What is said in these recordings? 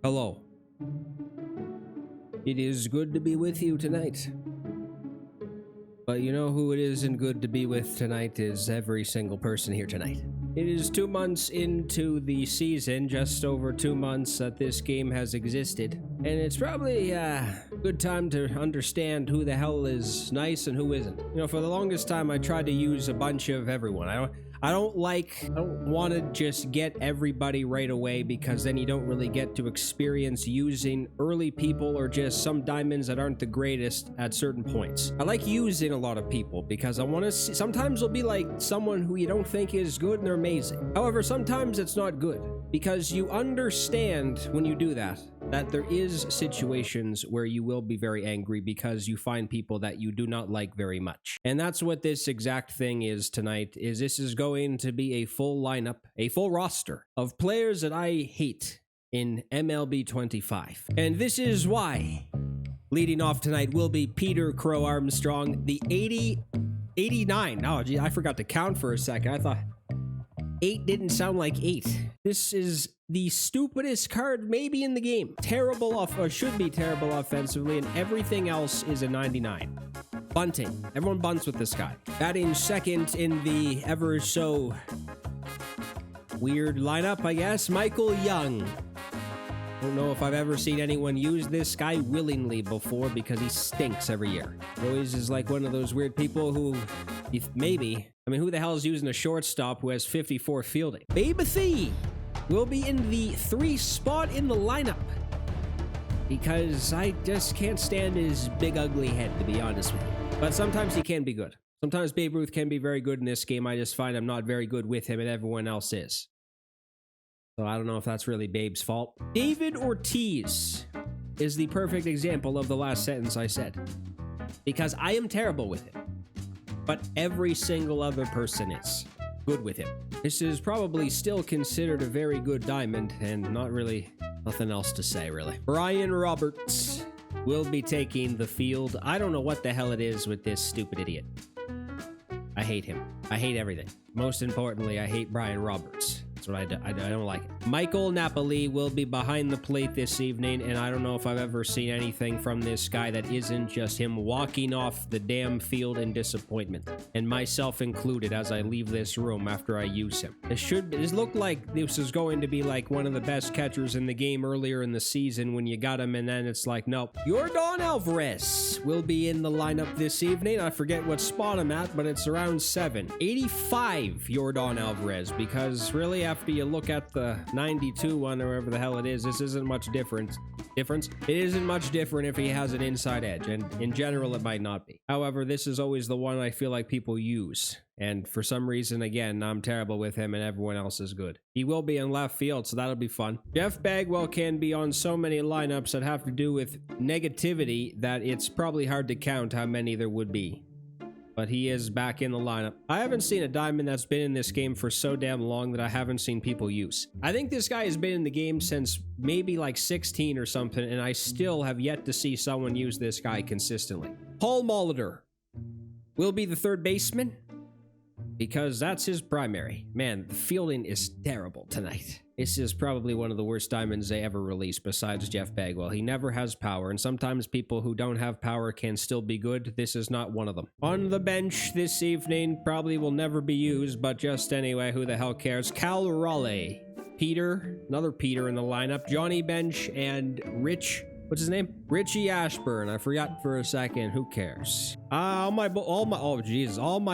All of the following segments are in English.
Hello. It is good to be with you tonight. But you know who it isn't good to be with tonight is every single person here tonight. It is 2 months into the season, just over 2 months that this game has existed. And it's probably a good time to understand who the hell is nice and who isn't. You know, for the longest time, I tried to use a bunch of everyone. I don't want to just get everybody right away, because then you don't really get to experience using early people or just some diamonds that aren't the greatest at certain points. I like using a lot of people because I want to see, sometimes it'll be like someone who you don't think is good and they're amazing. However, sometimes it's not good because you understand when you do that there is situations where you will be very angry because you find people that you do not like very much. And that's what this exact thing is tonight, is this is going to be a full lineup, a full roster of players that I hate in MLB 25. And this is why leading off tonight will be Peter Crow Armstrong, the 89. Oh, gee, I forgot to count for a second. I thought 8 didn't sound like 8. This is the stupidest card maybe in the game. Terrible should be terrible offensively, and everything else is a 99. Bunting. Everyone bunts with this guy. Batting second in the ever so weird lineup, I guess, Michael Young. Don't know if I've ever seen anyone use this guy willingly before because he stinks every year. Always is like one of those weird people who, who the hell is using a shortstop who has 54 fielding? Babe Thee will be in the 3 spot in the lineup because I just can't stand his big ugly head, to be honest with you. But sometimes he can be good. Sometimes Babe Ruth can be very good in this game. I just find I'm not very good with him and everyone else is. So I don't know if that's really Babe's fault. David Ortiz is the perfect example of the last sentence I said, because I am terrible with him, but every single other person is good with him. This is probably still considered a very good diamond, and nothing else to say really. Brian Roberts will be taking the field. I don't know what the hell it is with this stupid idiot. I hate him. I hate everything. Most importantly, I hate Brian Roberts. That's what I don't like it. Michael Napoli will be behind the plate this evening, and I don't know if I've ever seen anything from this guy that isn't just him walking off the damn field in disappointment, and myself included as I leave this room after I use him. This looked like this is going to be like one of the best catchers in the game earlier in the season when you got him, and then it's like, nope. Yordan Alvarez will be in the lineup this evening. I forget what spot I'm at, but it's around 7. 85 Yordan Alvarez, because really after you look at the 92 one or whatever the hell it is, this isn't much difference. It isn't much different if he has an inside edge, and in general it might not be. However, this is always the one I feel like people use, and for some reason, again, I'm terrible with him and everyone else is good. He will be in left field, so that'll be fun. Jeff Bagwell can be on so many lineups that have to do with negativity that it's probably hard to count how many there would be. But he is back in the lineup. I haven't seen a diamond that's been in this game for so damn long that I haven't seen people use. I think this guy has been in the game since maybe like 16 or something, and I still have yet to see someone use this guy consistently. Paul Molitor will be the third baseman because that's his primary. Man, the fielding is terrible tonight. This is probably one of the worst diamonds they ever released besides Jeff Bagwell. He never has power, and sometimes people who don't have power can still be good. This is not one of them. On the bench this evening, probably will never be used, but just anyway, who the hell cares? Cal Raleigh. Peter, another Peter in the lineup. Johnny Bench and what's his name? Richie Ashburn. I forgot for a second. Who cares? All my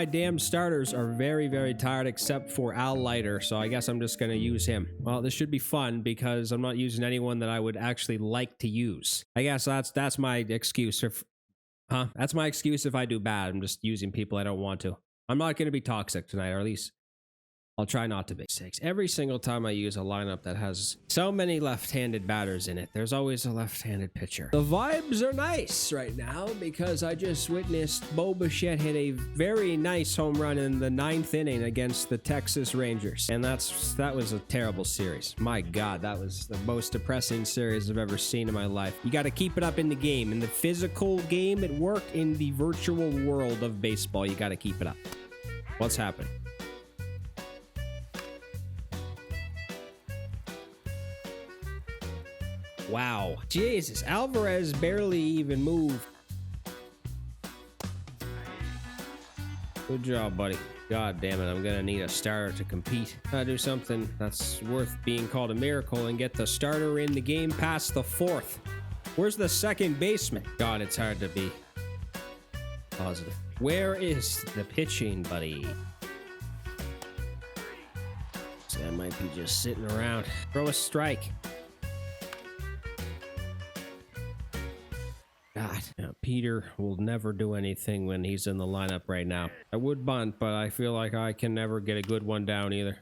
damn starters are very, very tired except for Al Leiter, so I guess I'm just gonna use him. Well, this should be fun because I'm not using anyone that I would actually like to use. I guess that's my excuse. That's my excuse if I do bad. I'm just using people I don't want to. I'm not gonna be toxic tonight, or at least I'll try not to be. Every single time I use a lineup that has so many left-handed batters in it, there's always a left-handed pitcher. The vibes are nice right now because I just witnessed Bo Bichette hit a very nice home run in the 9th inning against the Texas Rangers. And that was a terrible series. My God, that was the most depressing series I've ever seen in my life. You got to keep it up in the game. In the physical game, it worked. In the virtual world of baseball, you got to keep it up. What's happened? Wow. Jesus, Alvarez barely even moved. Good job, buddy. God damn it, I'm gonna need a starter to compete. Gotta do something that's worth being called a miracle and get the starter in the game past the fourth. Where's the second baseman? God, it's hard to be positive. Where is the pitching, buddy? So I might be just sitting around. Throw a strike. God, Peter will never do anything when he's in the lineup right now. I would bunt, but I feel like I can never get a good one down either.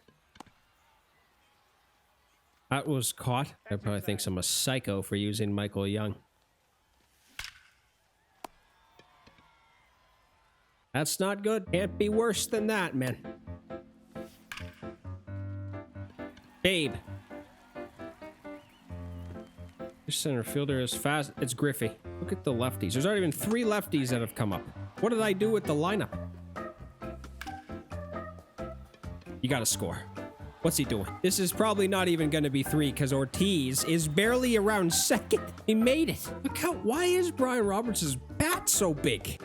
That was caught. I probably thinks I'm a psycho for using Michael Young. That's not good. Can't be worse than that, man. Babe. Your center fielder is fast. It's Griffey. Look at the lefties. There's already been 3 lefties that have come up. What did I do with the lineup? You gotta score. What's he doing? This is probably not even gonna be 3 because Ortiz is barely around second. He made it. Look how, why is Brian Roberts' bat so big?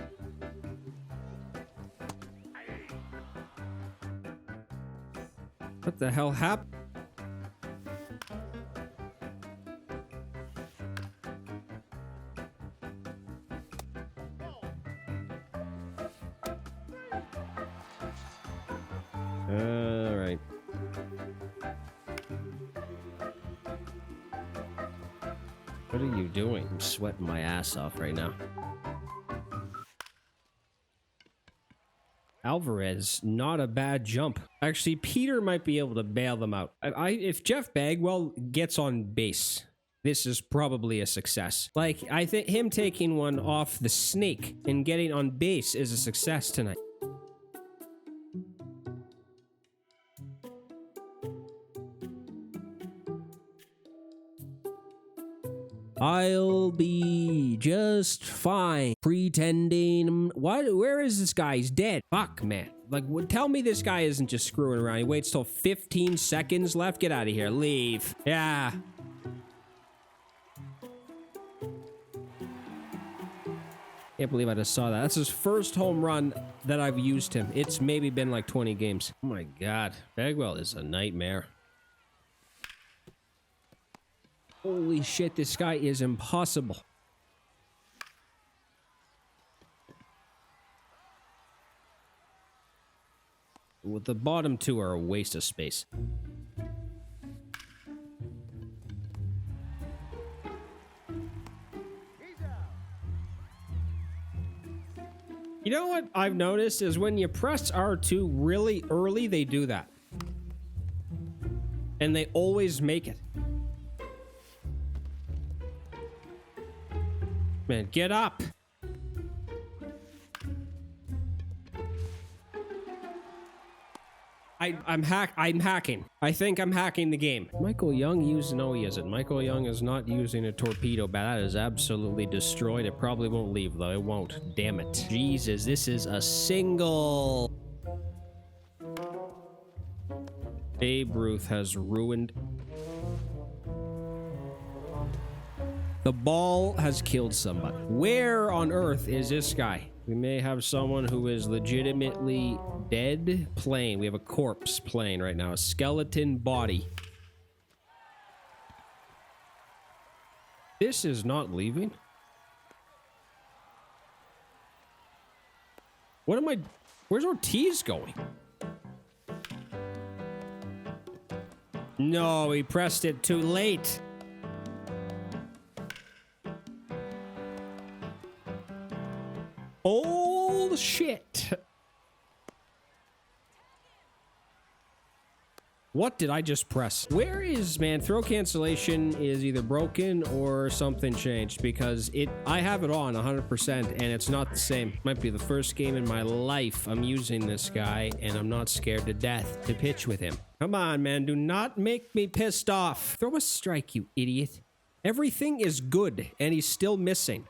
What the hell happened? All right. What are you doing? I'm sweating my ass off right now. Alvarez, not a bad jump. Actually, Peter might be able to bail them out. If Jeff Bagwell gets on base, this is probably a success. Like, I think him taking one off the snake and getting on base is a success tonight. I'll be just fine. Pretending. What? Where is this guy? He's dead. Fuck, man. Like, tell me this guy isn't just screwing around. He waits till 15 seconds left. Get out of here. Leave. Yeah. Can't believe I just saw that. That's his first home run that I've used him. It's maybe been like 20 games. Oh my God. Bagwell is a nightmare. Holy shit, this guy is impossible. Well, the bottom 2 are a waste of space. You know what I've noticed is when you press R2 really early, they do that. And they always make it. Man, get up. I'm hacking. I think I'm hacking the game. Michael Young no, he isn't. Michael Young is not using a torpedo bat. That is absolutely destroyed. It probably won't leave, though. It won't. Damn it. Jesus, this is a single. Babe Ruth has ruined. The ball has killed somebody. Where on earth is this guy? We may have someone who is legitimately dead playing. We have a corpse playing right now. A skeleton body. This is not leaving. What am I... Where's Ortiz going? No, he pressed it too late. Oh, shit. What did I just press? Where is, man, throw cancellation is either broken or something changed because I have it on 100% and it's not the same. Might be the first game in my life I'm using this guy and I'm not scared to death to pitch with him. Come on, man, do not make me pissed off. Throw a strike, you idiot. Everything is good and he's still missing.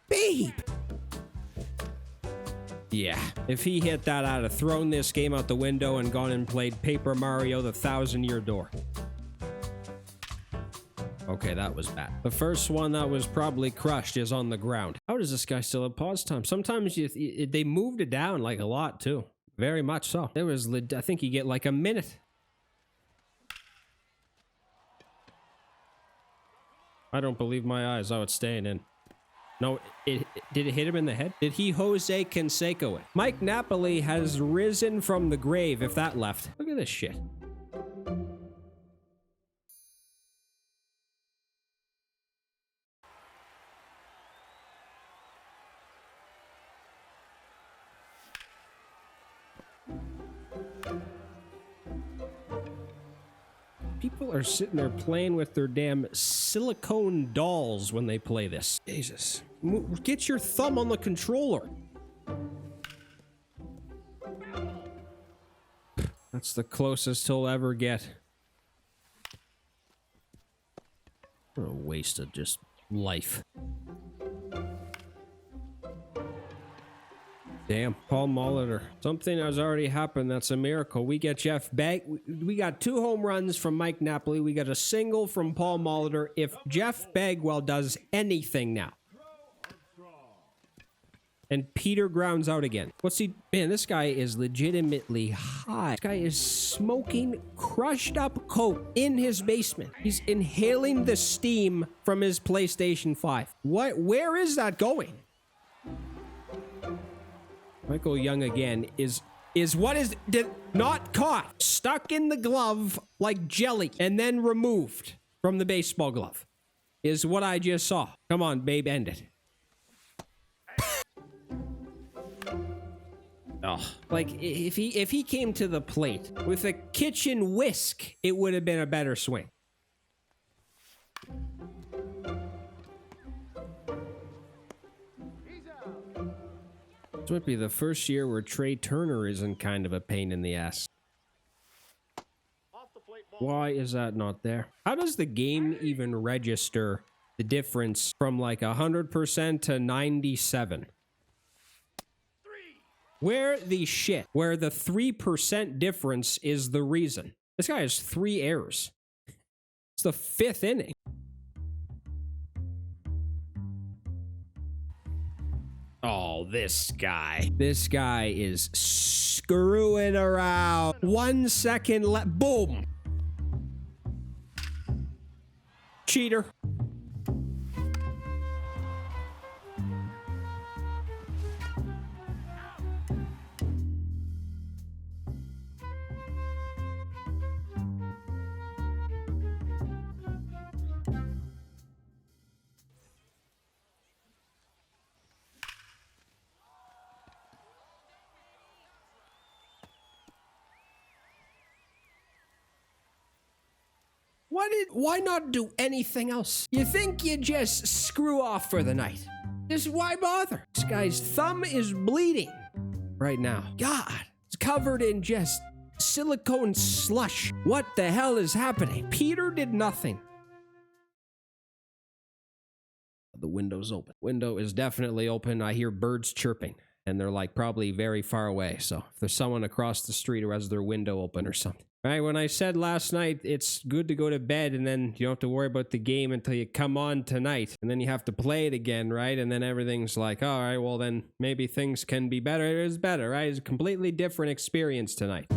Babe! Yeah, if he hit that, I'd have thrown this game out the window and gone and played Paper Mario: The 1000-Year Door. Okay, that was bad. The first one that was probably crushed is on the ground. How does this guy still have pause time? Sometimes they moved it down like a lot too. Very much so. There was, I think you get like a minute. I don't believe my eyes. Oh, it's staying in. No, did it hit him in the head? Did he Jose Canseco it? Mike Napoli has risen from the grave if that left. Look at this shit. People are sitting there playing with their damn silicone dolls when they play this. Jesus. Get your thumb on the controller. That's the closest he'll ever get. What a waste of just life. Damn, Paul Molitor. Something has already happened. That's a miracle. We get Jeff Bag. We got 2 home runs from Mike Napoli. We got a single from Paul Molitor. If Jeff Bagwell does anything now, and Peter grounds out again. What's he? Man, this guy is legitimately high. This guy is smoking crushed up coke in his basement. He's inhaling the steam from his PlayStation 5. What? Where is that going? Michael Young again is not caught, stuck in the glove like jelly, and then removed from the baseball glove, is what I just saw. Come on, babe, end it. Oh, like if he came to the plate with a kitchen whisk, it would have been a better swing. This might be the first year where Trey Turner isn't kind of a pain in the ass. Why is that not there? How does the game even register the difference from like 100% to 97? Where the 3% difference is the reason. This guy has 3 errors. It's the 5th inning. Oh, this guy. This guy is screwing around. 1 second left. Boom. Cheater. Why not do anything else? You think you just screw off for the night. Just why bother? This guy's thumb is bleeding right now. God, it's covered in just silicone slush. What the hell is happening? Peter did nothing. The window's open. Window is definitely open. I hear birds chirping, and they're like probably very far away. So if there's someone across the street who has their window open or something. Right, when I said last night it's good to go to bed and then you don't have to worry about the game until you come on tonight and then you have to play it again, right? And then everything's like, all right, well then maybe things can be better. It is better, right? It's a completely different experience tonight.